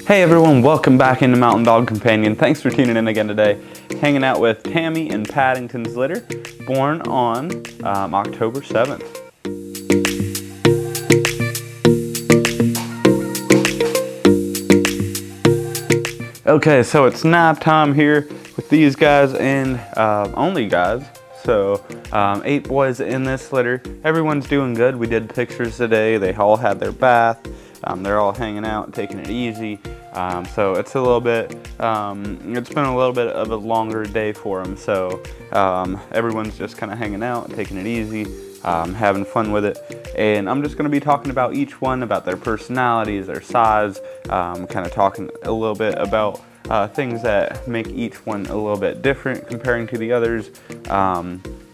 Hey everyone, welcome back into Mountain Dog Companion. Thanks for tuning in again today. Hanging out with Tammy in Paddington's litter, born on October 7th. Okay, so it's nap time here with these guys and only guys. So 8 boys in this litter. Everyone's doing good. We did pictures today. They all had their bath. They're all hanging out, taking it easy. So it's a little bit, it's been a little bit of a longer day for them. So everyone's just kind of hanging out, taking it easy, having fun with it. And I'm just going to be talking about each one, about their personalities, their size, kind of talking a little bit about things that make each one a little bit different comparing to the others.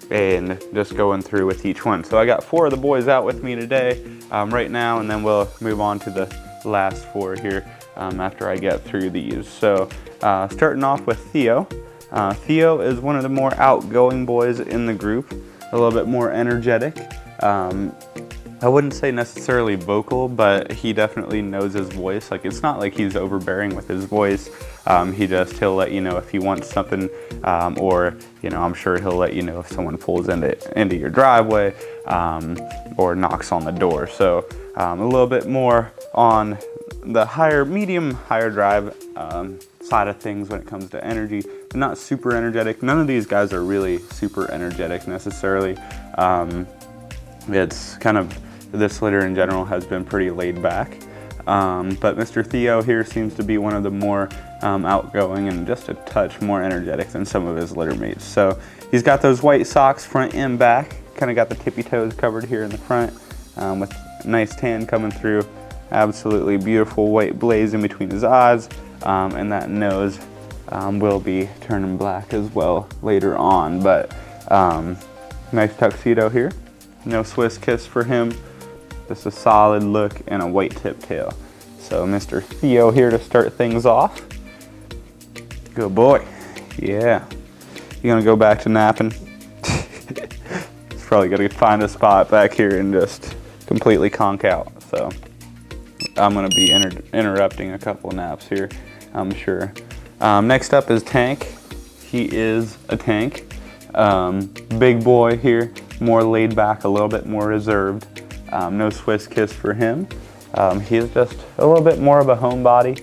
And just going through with each one. So I got 4 of the boys out with me today right now, and then we'll move on to the last 4 here after I get through these. So starting off with Theo. Theo is one of the more outgoing boys in the group, a little bit more energetic. I wouldn't say necessarily vocal, but he definitely knows his voice. Like, it's not like he's overbearing with his voice. He'll let you know if he wants something, or, you know, I'm sure he'll let you know if someone pulls into your driveway, or knocks on the door. So a little bit more on the higher drive side of things when it comes to energy, but not super energetic. None of these guys are really super energetic necessarily. It's kind of, this litter in general has been pretty laid back. But Mr. Theo here seems to be one of the more outgoing and just a touch more energetic than some of his litter mates. So he's got those white socks front and back, kind of got the tippy toes covered here in the front with nice tan coming through. Absolutely beautiful white blaze in between his eyes, and that nose will be turning black as well later on. But nice tuxedo here. No Swiss kiss for him. Just a solid look and a white tip tail. So Mr. Theo here to start things off. Good boy. Yeah. You gonna go back to napping? He's probably gonna find a spot back here and just completely conk out. So I'm gonna be interrupting a couple naps here, I'm sure. Next up is Tank. He is a tank. Big boy here, more laid back, a little bit more reserved. No Swiss kiss for him. He's just a little bit more of a homebody,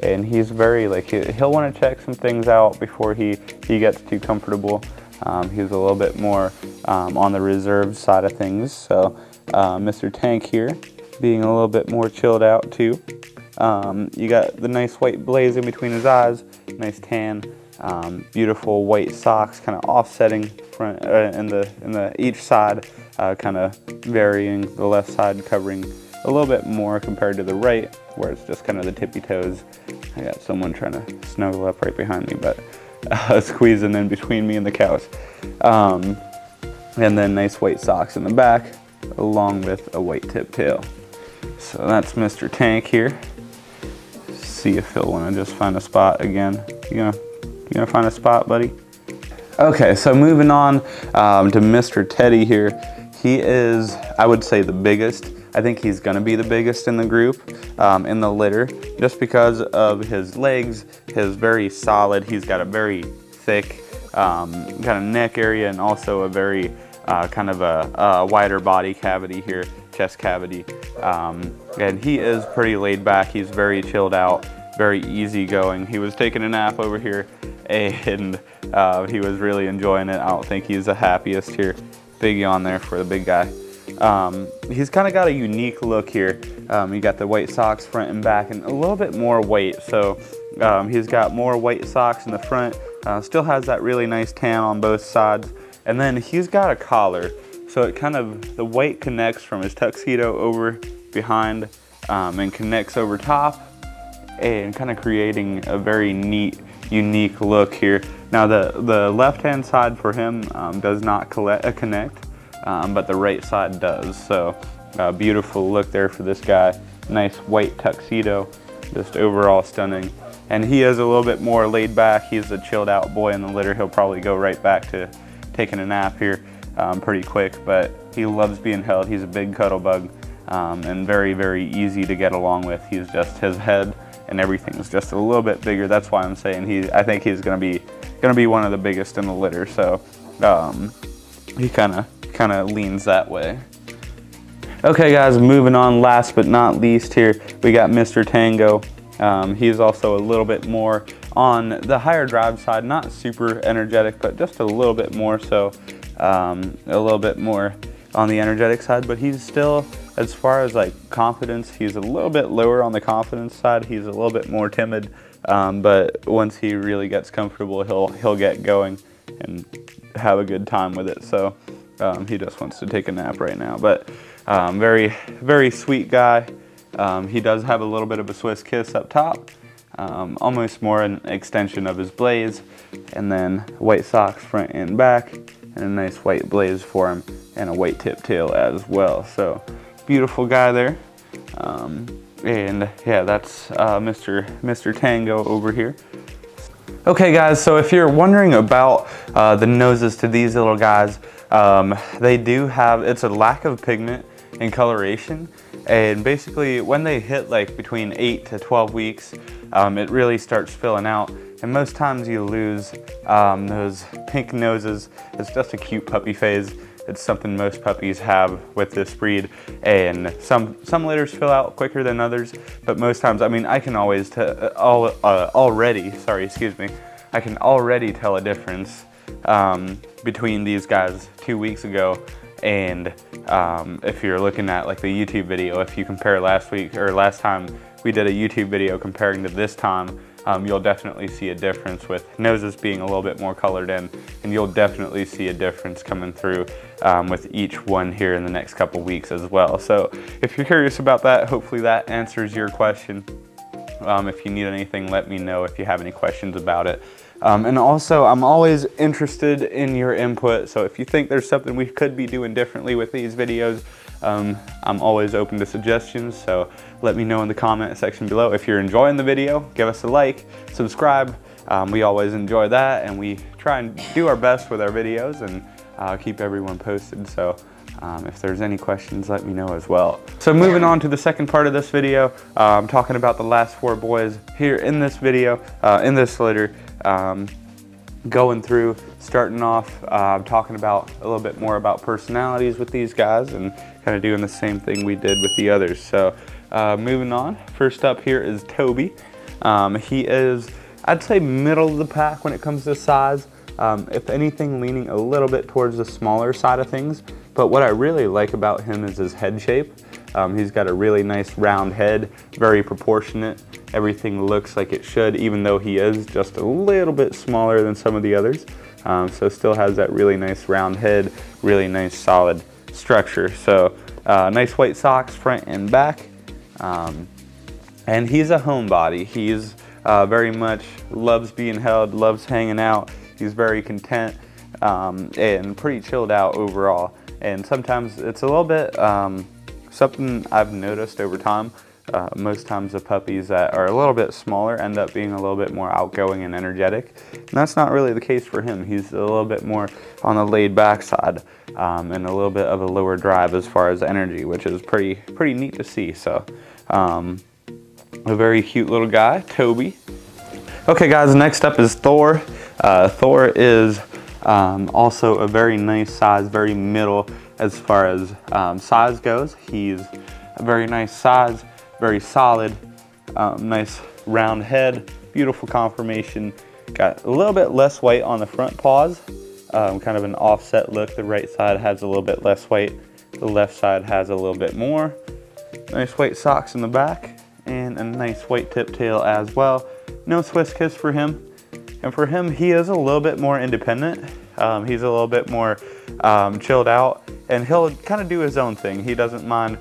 and he's very, like, he'll want to check some things out before he gets too comfortable. He's a little bit more on the reserved side of things. So Mr. Tank here being a little bit more chilled out too. You got the nice white blaze in between his eyes, nice tan. Beautiful white socks, kind of offsetting front in the each side, kind of varying. The left side covering a little bit more compared to the right, where it's just kind of the tippy toes. I got someone trying to snuggle up right behind me, but squeezing in between me and the couch. And then nice white socks in the back, along with a white tip tail. So that's Mr. Tank here. See if he'll want to just find a spot again. You gonna find a spot, buddy? Okay, so moving on to Mr. Teddy here. He is, I would say, the biggest. I think he's gonna be the biggest in the group, in the litter, just because of his legs. His very solid, he's got a very thick kind of neck area, and also a very kind of a wider body cavity here, chest cavity. And he is pretty laid back. He's very chilled out, very easygoing. He was taking a nap over here, and he was really enjoying it. I don't think he's the happiest here. Big yawn there for the big guy. He's kind of got a unique look here. You got the white socks front and back, and a little bit more white. So he's got more white socks in the front. Still has that really nice tan on both sides. And then he's got a collar. So it kind of, the white connects from his tuxedo over behind, and connects over top, and kind of creating a very neat, unique look here. Now the left-hand side for him does not connect, but the right side does. So beautiful look there for this guy. Nice white tuxedo, just overall stunning. And he is a little bit more laid back. He's a chilled out boy in the litter. He'll probably go right back to taking a nap here pretty quick, but he loves being held. He's a big cuddle bug. and very, very easy to get along with. He's just, his head and everything's just a little bit bigger. That's why I'm saying I think he's gonna be one of the biggest in the litter. So he kind of leans that way. Okay guys, moving on, last but not least here, we got Mr. Tango. He's also a little bit more on the higher drive side, not super energetic, but just a little bit more so, a little bit more on the energetic side, but he's still, as far as like confidence, he's a little bit lower on the confidence side. He's a little bit more timid, but once he really gets comfortable, he'll get going and have a good time with it. So he just wants to take a nap right now, but very, very sweet guy. He does have a little bit of a Swiss kiss up top, almost more an extension of his blaze, and then white socks front and back, and a nice white blaze for him, and a white tip tail as well. So beautiful guy there. And yeah, that's Mr. Tango over here. Okay guys, so if you're wondering about the noses to these little guys, they do have, it's a lack of pigment and coloration, and basically when they hit like between 8 to 12 weeks, it really starts filling out, and most times you lose those pink noses. It's just a cute puppy phase. It's something most puppies have with this breed, and some litters fill out quicker than others, but most times, I mean, I can always I can already tell a difference between these guys 2 weeks ago, and if you're looking at like the YouTube video, if you compare last week or last time we did a YouTube video comparing to this time, you'll definitely see a difference with noses being a little bit more colored in, and you'll definitely see a difference coming through with each one here in the next couple weeks as well. So if you're curious about that, hopefully that answers your question. If you need anything, let me know if you have any questions about it. And also, I'm always interested in your input, so if you think there's something we could be doing differently with these videos, I'm always open to suggestions, so let me know in the comment section below. If you're enjoying the video, give us a like, subscribe. We always enjoy that, and we try and do our best with our videos and keep everyone posted. So if there's any questions, let me know as well. So moving on to the second part of this video, I'm talking about the last 4 boys here in this video, in this litter. Going through, starting off, talking about a little bit more about personalities with these guys, and kind of doing the same thing we did with the others. So moving on, first up here is Toby. He is, I'd say, middle of the pack when it comes to size. If anything, leaning a little bit towards the smaller side of things. But what I really like about him is his head shape. He's got a really nice round head, very proportionate. Everything looks like it should, even though he is just a little bit smaller than some of the others. So still has that really nice round head, really nice solid structure. So nice white socks front and back. And he's a homebody. He's very much loves being held, loves hanging out. He's very content and pretty chilled out overall. And sometimes it's a little bit something I've noticed over time. Most times the puppies that are a little bit smaller end up being a little bit more outgoing and energetic. And that's not really the case for him. He's a little bit more on the laid back side and a little bit of a lower drive as far as energy, which is pretty neat to see. So a very cute little guy, Toby. Okay guys, next up is Thor. Thor is also a very nice size, very middle as far as size goes. He's a very nice size, very solid, nice round head, beautiful conformation. Got a little bit less white on the front paws, kind of an offset look. The right side has a little bit less white, the left side has a little bit more. Nice white socks in the back, and a nice white tip tail as well. No Swiss kiss for him. And for him, he is a little bit more independent. He's a little bit more chilled out, and he'll kind of do his own thing. He doesn't mind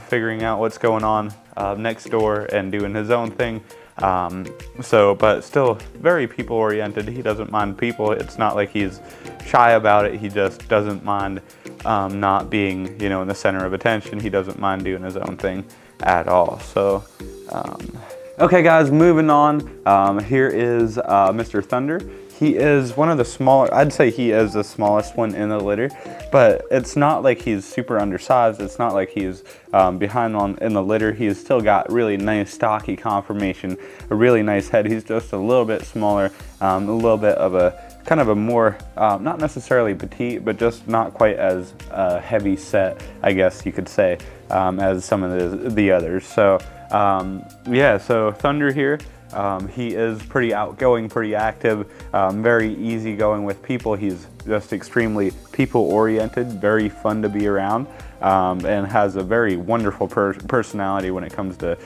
figuring out what's going on next door and doing his own thing. But still very people oriented. He doesn't mind people. It's not like he's shy about it. He just doesn't mind not being, you know, in the center of attention. He doesn't mind doing his own thing at all. So, okay guys, moving on. Here is Mr. Thunder. He is one of the smaller, I'd say he is the smallest one in the litter, but it's not like he's super undersized. It's not like he's behind in the litter. He's still got really nice stocky conformation, a really nice head. He's just a little bit smaller, a little bit of a kind of a more, not necessarily petite, but just not quite as heavy set, I guess you could say, as some of the others. So yeah, so Thunder here. He is pretty outgoing, pretty active, very easygoing with people. He's just extremely people-oriented, very fun to be around, and has a very wonderful personality when it comes to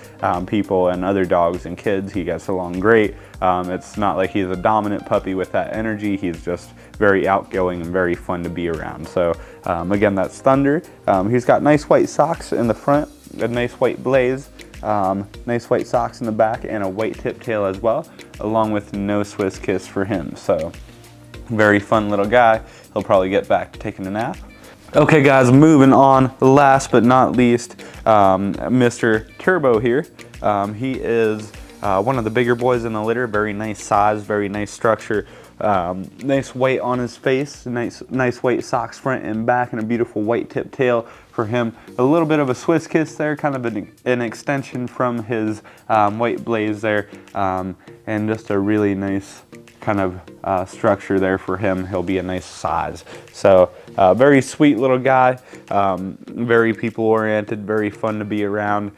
people and other dogs and kids. He gets along great. It's not like he's a dominant puppy with that energy. He's just very outgoing and very fun to be around. So again, that's Thunder. He's got nice white socks in the front, a nice white blaze. Nice white socks in the back and a white tip tail as well, along with no Swiss kiss for him. So very fun little guy. He'll probably get back to taking a nap. Okay guys, moving on, last but not least, Mr. Turbo here. He is one of the bigger boys in the litter, very nice size, very nice structure. Nice white on his face, nice white socks front and back, and a beautiful white tip tail for him. A little bit of a Swiss kiss there, kind of an extension from his white blaze there, and just a really nice kind of structure there for him. He'll be a nice size. So very sweet little guy, very people oriented, very fun to be around.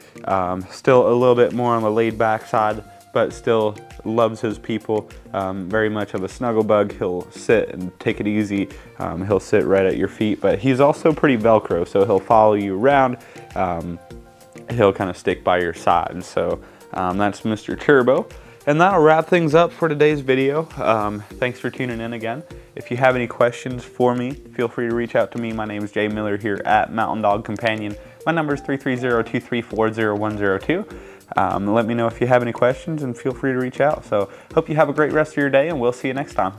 Still a little bit more on the laid back side, but still loves his people. Very much of a snuggle bug. He'll sit and take it easy. He'll sit right at your feet, but he's also pretty Velcro, so he'll follow you around. He'll kind of stick by your side. So that's Mr. Turbo. And that'll wrap things up for today's video. Thanks for tuning in again. If you have any questions for me, feel free to reach out to me. My name is Jay Miller here at Mountain Dog Companion. My number is 330-234-0102. Let me know if you have any questions and feel free to reach out. So hope you have a great rest of your day, and we'll see you next time.